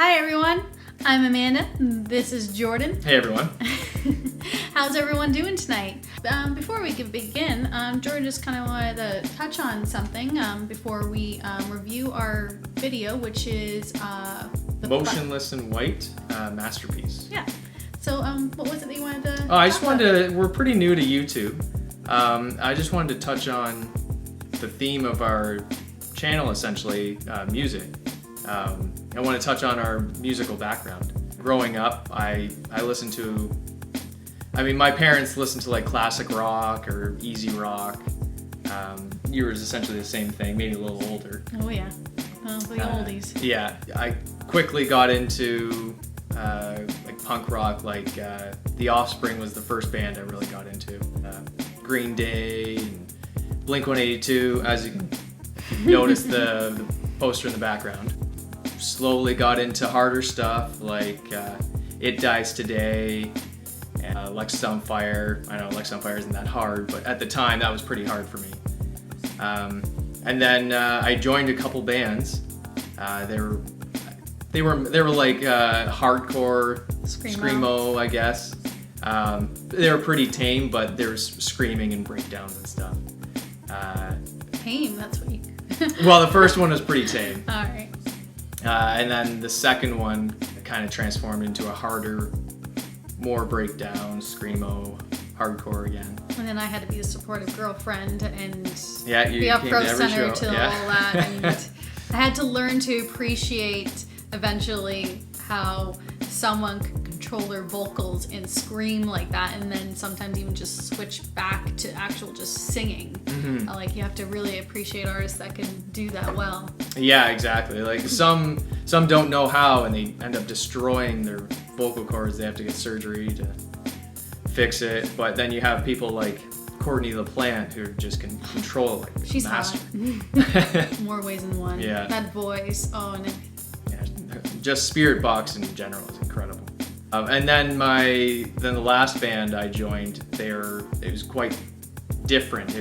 Hi everyone, I'm Amanda. This is Jordan. Hey everyone. How's everyone doing tonight? Before we can begin, Jordan just kind of wanted to touch on something before we review our video, which is the Motionless in White masterpiece. Yeah. So what was it that you wanted to? I just wanted to. We're pretty new to YouTube. I just wanted to touch on the theme of our channel, essentially, music. I want to touch on our musical background. Growing up, I listened to, my parents listened to like classic rock or easy rock. Yours essentially the same thing, maybe a little older. Oh yeah, the oldies. Yeah, I quickly got into like punk rock, like The Offspring was the first band I really got into. Green Day, and Blink-182, as you can notice the poster in the background. Slowly got into harder stuff like It Dies Today, and Lex on Fire. I know Lex on Fire isn't that hard, but at the time that was pretty hard for me. And then I joined a couple bands. They were like hardcore screamo, I guess. They were pretty tame, but there was screaming and breakdowns and stuff. Tame, that's what you. Well, the first one was pretty tame. All right. And then the second one kind of transformed into a harder, more breakdown, screamo, hardcore again. And then I had to be a supportive girlfriend and be up front center show. to all that. And I had to learn to appreciate eventually how someone could control their vocals and scream like that, and then sometimes even just switch back to actual just singing. Mm-hmm. Like you have to really appreciate artists that can do that well. Yeah, exactly. Like some don't know how, and they end up destroying their vocal cords. They have to get surgery to fix it. But then you have people like Courtney LaPlante who just can control it like she's master. Hot. More ways than one. Yeah. That voice. Oh, and just Spirit Box in general is incredible. And then the last band I joined, it was quite different.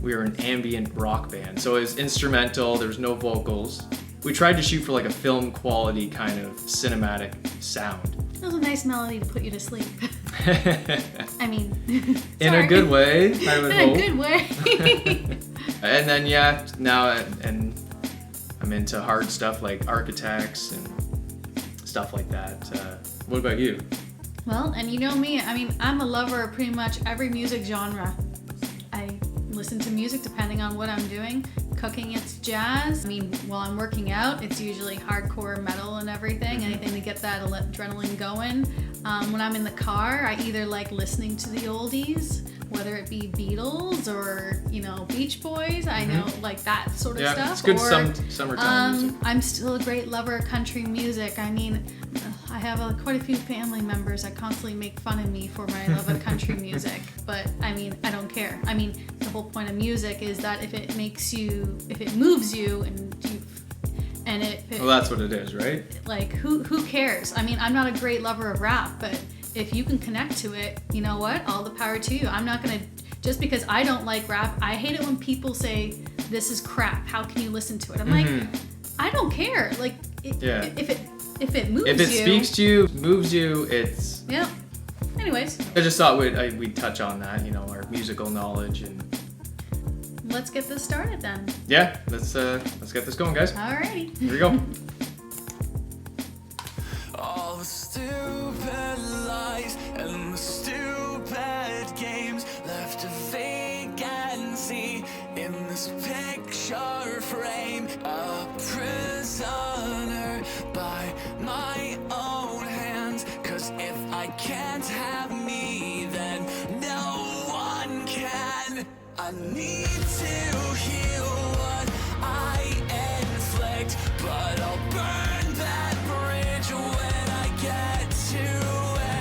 We were an ambient rock band, so it was instrumental. There was no vocals. We tried to shoot for like a film quality kind of cinematic sound. It was a nice melody to put you to sleep. I mean, in a good way, I would hope. In a good way. And then now and I'm into hard stuff like Architects and stuff like that. What about you? Well, and you know me, I'm a lover of pretty much every music genre. I listen to music depending on what I'm doing. Cooking, it's jazz. While I'm working out, it's usually hardcore metal and everything, Mm-hmm. anything to get that adrenaline going. When I'm in the car, I either like listening to the oldies, whether it be Beatles or, Beach Boys. I know, like that sort of stuff. Yeah, it's good summertime music. I'm still a great lover of country music. I have quite a few family members that constantly make fun of me for my love of country music, but I don't care. The whole point of music is that if it moves you, well, that's what it is, right? Like, who cares? I'm not a great lover of rap, but if you can connect to it, you know what? All the power to you. I'm not gonna, just because I don't like rap, I hate it when people say, this is crap, how can you listen to it? I'm like, I don't care. Like, if it moves you. If it speaks to you, moves you, it's... Yeah. Anyways. I just thought we'd touch on that, our musical knowledge and... Let's get this started then. Yeah, let's get this going, guys. Alrighty. Here we go. All the stupid lies and the stupid games left a vacancy in this picture frame. A prisoner by my own hands. 'Cause if I can't have me, then no one can. I need to heal what I inflict, but I'll burn that bridge when I get to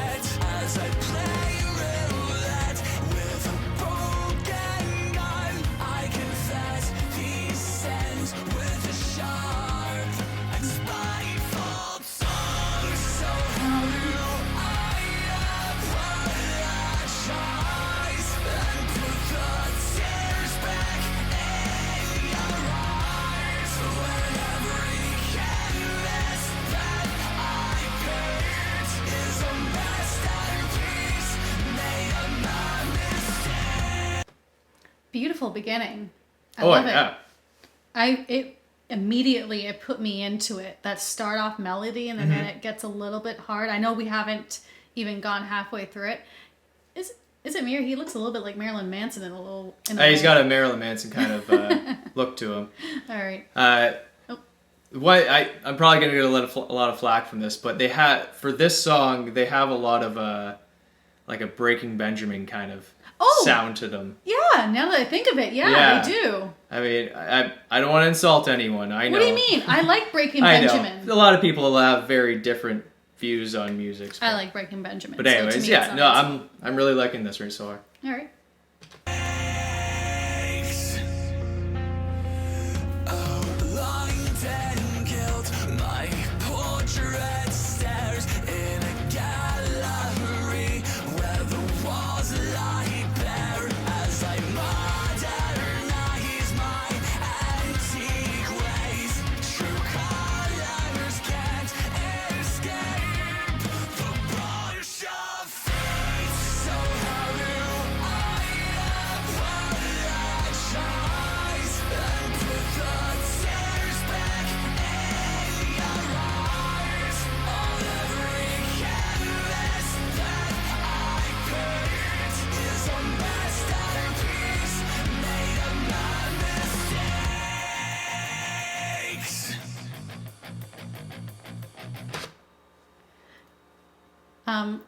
it. As I play roulette with a broken gun, I confess these sins with a sharp and spiteful tongue. So how do I apologize and put the tears back in beautiful beginning. I love yeah. it. Immediately it put me into it. That start off melody and then it gets a little bit hard. I know we haven't even gone halfway through it. Is it me or he looks a little bit like Marilyn Manson in a little... He's got a Marilyn Manson kind of look to him. All right. I'm probably going to get a lot of flack from this, but for this song, they have a lot of like a Breaking Benjamin kind of sound to them. Yeah, now that I think of it, yeah, they do. I mean, I don't want to insult anyone. I know. What do you mean? I like Breaking I Benjamin. know. A lot of people have very different views on music. I like Breaking Benjamin. But anyways, I'm really liking this right so far. All right.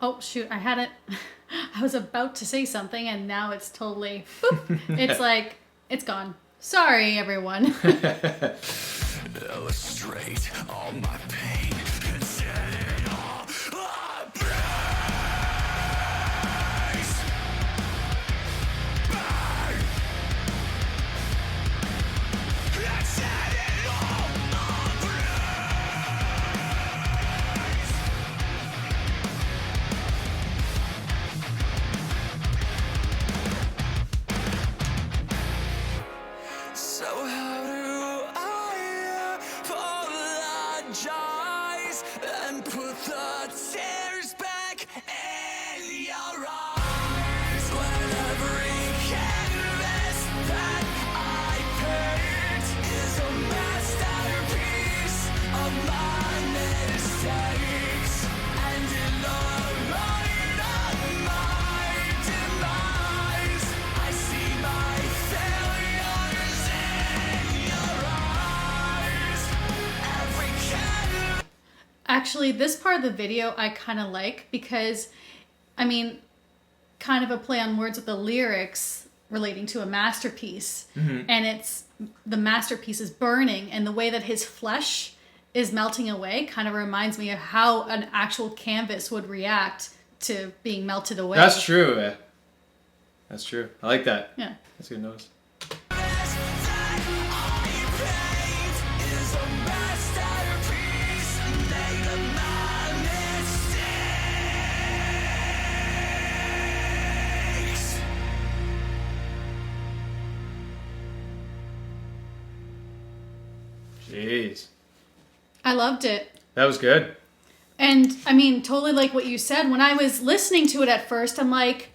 Oh shoot, I had it. I was about to say something and now it's totally, boop. It's like, it's gone. Sorry, everyone. Illustrate all my pain and set it all ablaze. Burn. And set it all ablaze. So how do I apologize and put the tears back in your eyes when every canvas that I paint is a masterpiece of my mistakes, and in the light of my demise I see my failures in your eyes. Every canvas. Actually, this part of the video I kind of like because, I mean, kind of a play on words with the lyrics relating to a masterpiece. And it's, the masterpiece is burning, and the way that his flesh is melting away kind of reminds me of how an actual canvas would react to being melted away. That's true. That's true. I like that. Yeah. That's a good notice. Jeez. I loved it. That was good. And I mean, totally like what you said. When I was listening to it at first, I'm like,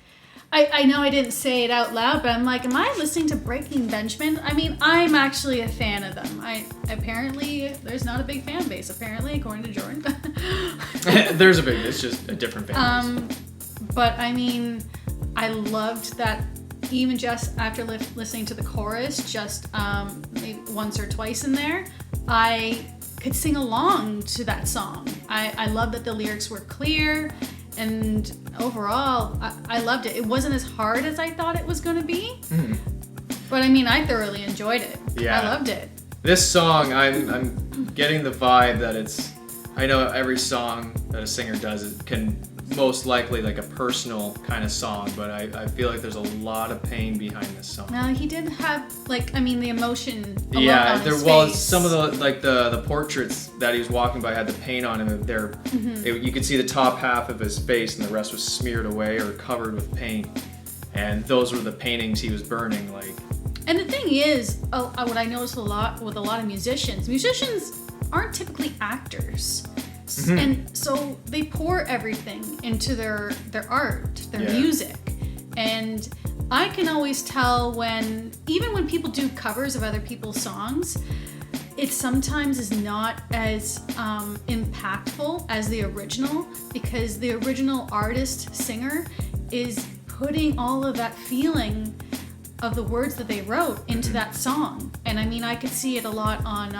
I know I didn't say it out loud, but I'm like, am I listening to Breaking Benjamin? I mean, I'm actually a fan of them. Apparently, there's not a big fan base, apparently, according to Jordan. It's just a different fan base. But I mean, I loved that even just after listening to the chorus, just maybe once or twice in there, I could sing along to that song. I love that the lyrics were clear, and overall, I loved it. It wasn't as hard as I thought it was going to be, but I mean, I thoroughly enjoyed it. Yeah. I loved it. This song, I'm getting the vibe that it's, I know every song that a singer does it can most likely like a personal kind of song, but I feel like there's a lot of pain behind this song. Now he did have the emotion. Yeah, there was some of the portraits that he was walking by had the paint on him. You could see the top half of his face, and the rest was smeared away or covered with paint. And those were the paintings he was burning. And the thing is, what I noticed a lot with a lot of musicians aren't typically actors. And so they pour everything into their art, their music. And I can always tell when, even when people do covers of other people's songs, it sometimes is not as impactful as the original, because the original artist, singer, is putting all of that feeling of the words that they wrote into that song. And I mean, I could see it a lot on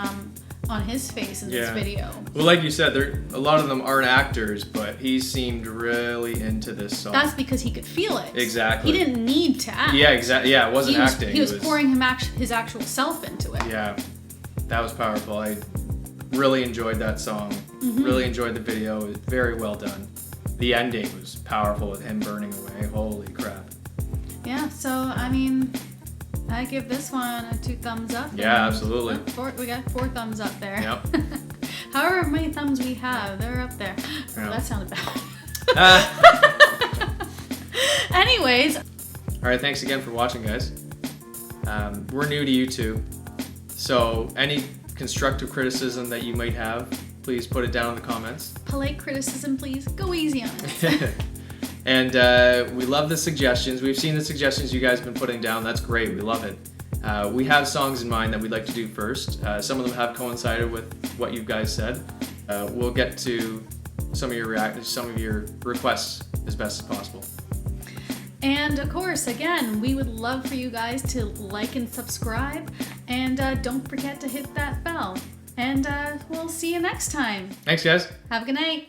his face in this video. Well, like you said, a lot of them aren't actors, but he seemed really into this song. That's because he could feel it. Exactly. He didn't need to act. Yeah, exactly. Yeah, it wasn't acting. He was pouring his actual self into it. Yeah, that was powerful. I really enjoyed that song. Really enjoyed the video. It was very well done. The ending was powerful with him burning away. Holy crap. Yeah, so I mean, I give this one a 2 thumbs up. Yeah, absolutely. We got 4 thumbs up there. Yep. However many thumbs we have, they're up there. Oh, Yeah. that sounded bad. Anyways. All right, thanks again for watching, guys. We're new to YouTube, so any constructive criticism that you might have, please put it down in the comments. Polite criticism, please. Go easy on us. And we love the suggestions. We've seen the suggestions you guys have been putting down. That's great. We love it. We have songs in mind that we'd like to do first. Some of them have coincided with what you guys said. We'll get to some of your requests as best as possible. And of course, again, we would love for you guys to like and subscribe. And don't forget to hit that bell. And we'll see you next time. Thanks, guys. Have a good night.